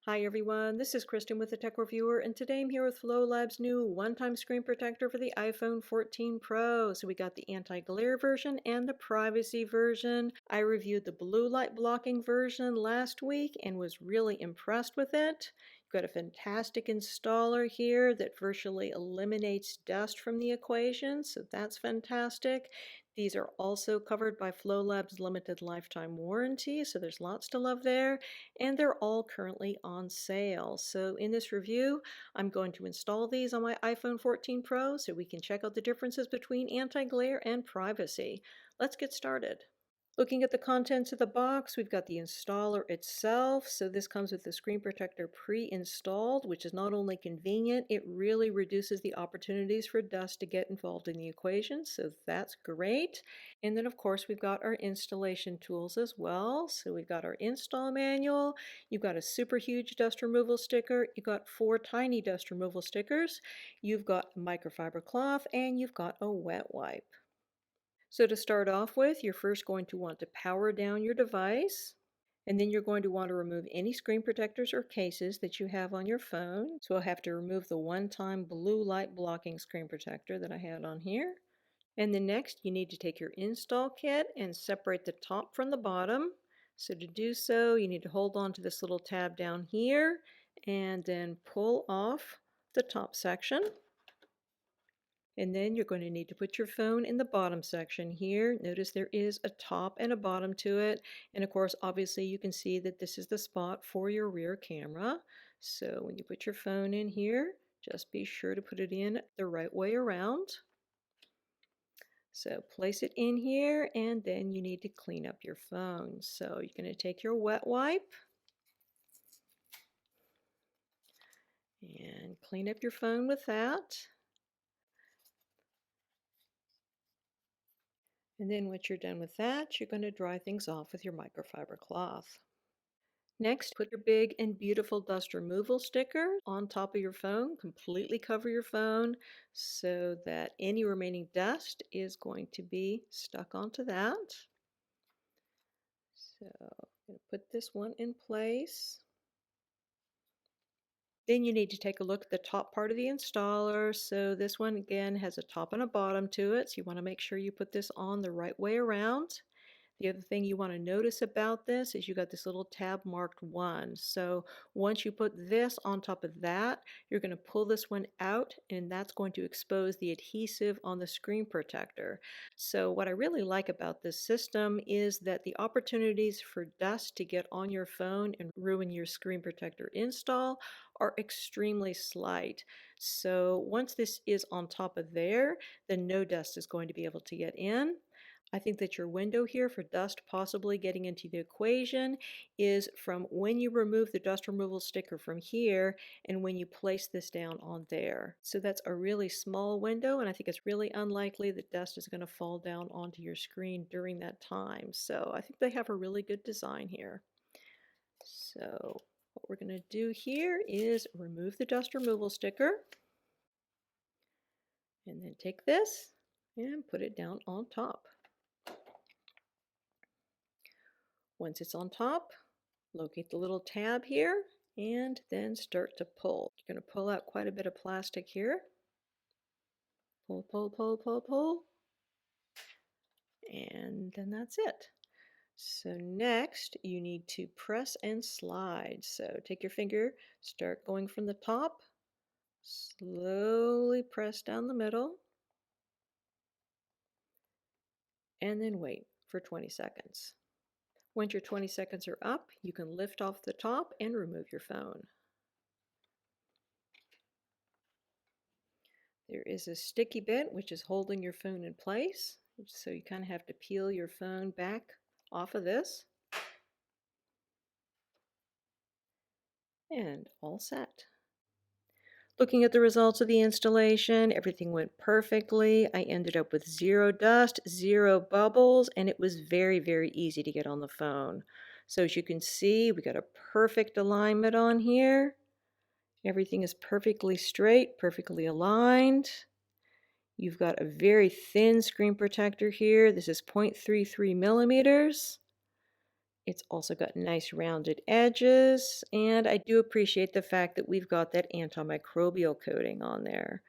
Hi everyone, this is Kristen with the Tech Reviewer, and today I'm here with FLOLAB's new one-time screen protector for the iPhone 14 Pro. So we got the anti-glare version and the privacy version. I reviewed the blue light blocking version last week and was really impressed with it. You've got a fantastic installer here that virtually eliminates dust from the equation, so that's fantastic. These are also covered by FLOLAB's limited lifetime warranty, so there's lots to love there, and they're all currently on sale. So in this review, I'm going to install these on my iPhone 14 Pro so we can check out the differences between anti-glare and privacy. Let's get started. Looking at the contents of the box, we've got the installer itself. So this comes with the screen protector pre-installed, which is not only convenient, it really reduces the opportunities for dust to get involved in the equation. So that's great. And then of course we've got our installation tools as well. So we've got our install manual, you've got a super huge dust removal sticker, you've got 4 tiny dust removal stickers, you've got microfiber cloth, and you've got a wet wipe. So to start off with, you're first going to want to power down your device, and then you're going to want to remove any screen protectors or cases that you have on your phone. So I'll have to remove the one-time blue light blocking screen protector that I had on here. And then next, you need to take your install kit and separate the top from the bottom. So to do so, you need to hold on to this little tab down here and then pull off the top section. And then you're going to need to put your phone in the bottom section here. Notice there is a top and a bottom to it. And of course, obviously you can see that this is the spot for your rear camera. So when you put your phone in here, just be sure to put it in the right way around. So place it in here, and then you need to clean up your phone. So you're going to take your wet wipe and clean up your phone with that. And then once you're done with that, you're going to dry things off with your microfiber cloth. Next, put your big and beautiful dust removal sticker on top of your phone. Completely cover your phone so that any remaining dust is going to be stuck onto that. So I'm going to put this one in place. Then you need to take a look at the top part of the installer. So this one again has a top and a bottom to it. So you want to make sure you put this on the right way around. The other thing you want to notice about this is you got this little tab marked 1. So once you put this on top of that, you're going to pull this one out, and that's going to expose the adhesive on the screen protector. So what I really like about this system is that the opportunities for dust to get on your phone and ruin your screen protector install are extremely slight. So once this is on top of there, then no dust is going to be able to get in. I think that your window here for dust possibly getting into the equation is from when you remove the dust removal sticker from here and when you place this down on there. So that's a really small window, and I think it's really unlikely that dust is going to fall down onto your screen during that time. So I think they have a really good design here. So what we're going to do here is remove the dust removal sticker, and then take this and put it down on top. Once it's on top, locate the little tab here and then start to pull. You're going to pull out quite a bit of plastic here. Pull, pull, pull, pull, pull. And then that's it. So next you need to press and slide. So take your finger, start going from the top, slowly press down the middle, and then wait for 20 seconds. Once your 20 seconds are up, you can lift off the top and remove your phone. There is a sticky bit which is holding your phone in place, so you kind of have to peel your phone back off of this. And all set. Looking at the results of the installation, everything went perfectly. I ended up with 0 dust, 0 bubbles, and it was very, very easy to get on the phone. So as you can see, we got a perfect alignment on here. Everything is perfectly straight, perfectly aligned. You've got a very thin screen protector here. This is 0.33 millimeters. It's also got nice rounded edges, and I do appreciate the fact that we've got that antimicrobial coating on there.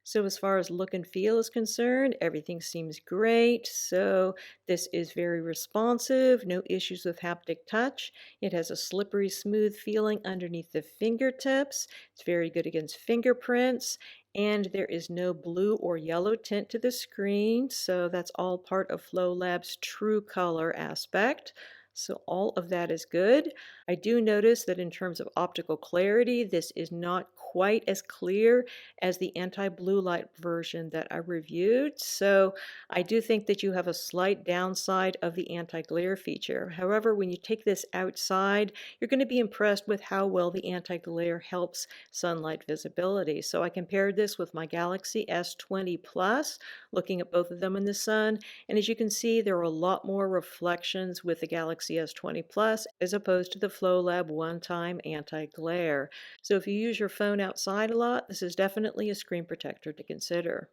So as far as look and feel is concerned, everything seems great. So this is very responsive, no issues with haptic touch. It has a slippery smooth feeling underneath the fingertips. It's very good against fingerprints. And there is no blue or yellow tint to the screen. So that's all part of FLOLAB's true color aspect. So all of that is good. I do notice that in terms of optical clarity, this is not quite as clear as the anti-blue light version that I reviewed. So I do think that you have a slight downside of the anti-glare feature. However, when you take this outside, you're going to be impressed with how well the anti-glare helps sunlight visibility. So I compared this with my Galaxy S20 Plus, looking at both of them in the sun. And as you can see, there are a lot more reflections with the Galaxy S20 Plus as opposed to the FLOLAB One-Time Anti-Glare. So if you use your phone outside a lot, this is definitely a screen protector to consider.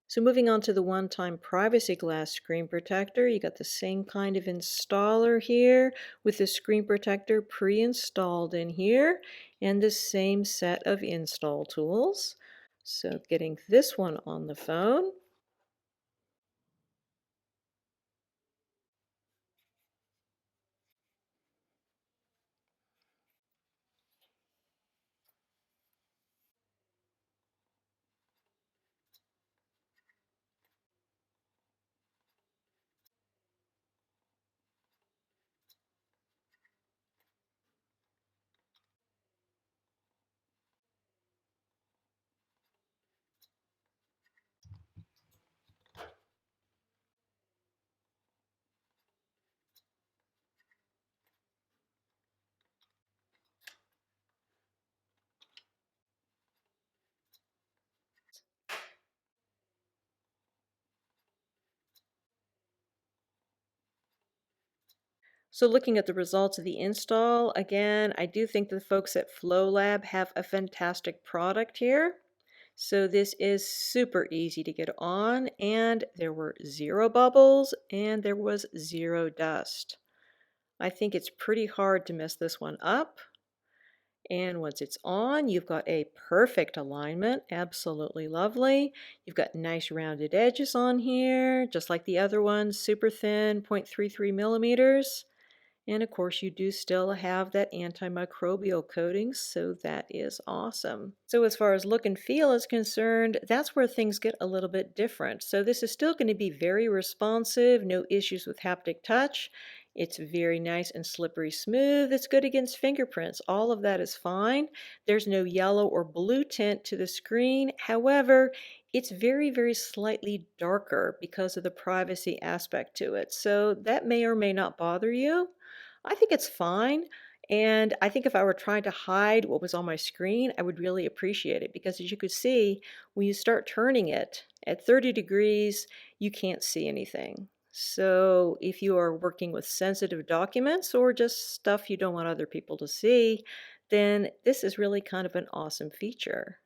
So moving on to the one-time privacy glass screen protector, you got the same kind of installer here with the screen protector pre-installed in here and the same set of install tools. So getting this one on the phone. So looking at the results of the install, again, I do think the folks at FLOLAB have a fantastic product here. So this is super easy to get on, and there were zero bubbles and there was zero dust. I think it's pretty hard to mess this one up. And once it's on, you've got a perfect alignment, absolutely lovely. You've got nice rounded edges on here, just like the other ones, super thin, 0.33 millimeters. And of course, you do still have that antimicrobial coating, so that is awesome. So as far as look and feel is concerned, that's where things get a little bit different. So this is still going to be very responsive, no issues with haptic touch. It's very nice and slippery smooth. It's good against fingerprints. All of that is fine. There's no yellow or blue tint to the screen. However, it's very, very slightly darker because of the privacy aspect to it. So that may or may not bother you. I think it's fine. And I think if I were trying to hide what was on my screen, I would really appreciate it because as you could see, when you start turning it at 30 degrees, you can't see anything. So if you are working with sensitive documents or just stuff you don't want other people to see, then this is really kind of an awesome feature.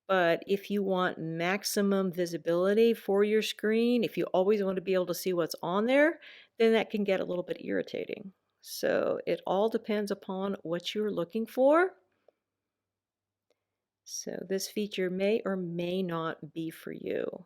But if you want maximum visibility for your screen, if you always want to be able to see what's on there, then that can get a little bit irritating. So it all depends upon what you're looking for. So this feature may or may not be for you.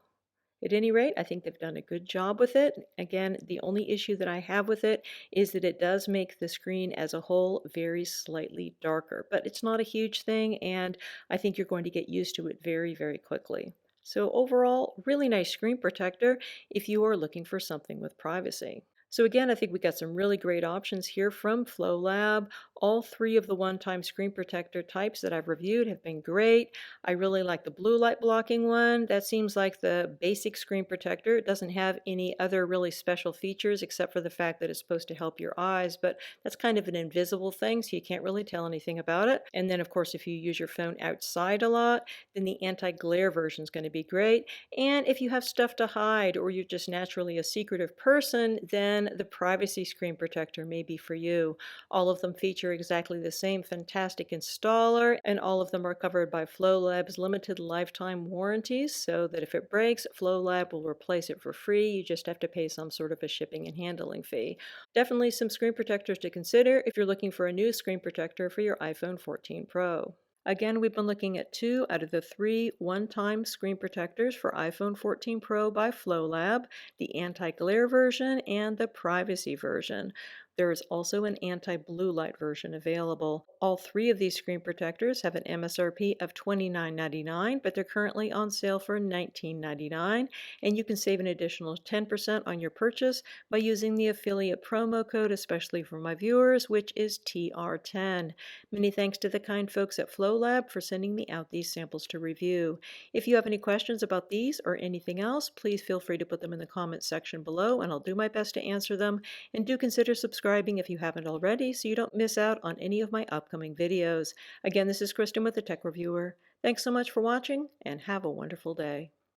At any rate, I think they've done a good job with it. Again, the only issue that I have with it is that it does make the screen as a whole very slightly darker, but it's not a huge thing, and I think you're going to get used to it very, very quickly. So overall, really nice screen protector if you are looking for something with privacy. So again, I think we got some really great options here from FLOLAB. All three of the one-time screen protector types that I've reviewed have been great. I really like the blue light blocking one. That seems like the basic screen protector. It doesn't have any other really special features except for the fact that it's supposed to help your eyes, but that's kind of an invisible thing, so you can't really tell anything about it. And then, of course, if you use your phone outside a lot, then the anti-glare version is going to be great. And if you have stuff to hide or you're just naturally a secretive person, then the privacy screen protector may be for you. All of them feature feature exactly the same fantastic installer, and all of them are covered by FLOLAB's limited lifetime warranties, so that if it breaks, FLOLAB will replace it for free. You just have to pay some sort of a shipping and handling fee. Definitely some screen protectors to consider if you're looking for a new screen protector for your iPhone 14 Pro. Again, we've been looking at 2 out of the 3 one-time screen protectors for iPhone 14 Pro by FLOLAB, the anti-glare version and the privacy version. There is also an anti-blue light version available. All 3 of these screen protectors have an MSRP of $29.99, but they're currently on sale for $19.99, and you can save an additional 10% on your purchase by using the affiliate promo code, especially for my viewers, which is TR10. Many thanks to the kind folks at FLOLAB for sending me out these samples to review. If you have any questions about these or anything else, please feel free to put them in the comments section below, and I'll do my best to answer them. And do consider subscribing if you haven't already so you don't miss out on any of my upcoming videos. Again, this is Kristen with the Tech Reviewer. Thanks so much for watching, and have a wonderful day.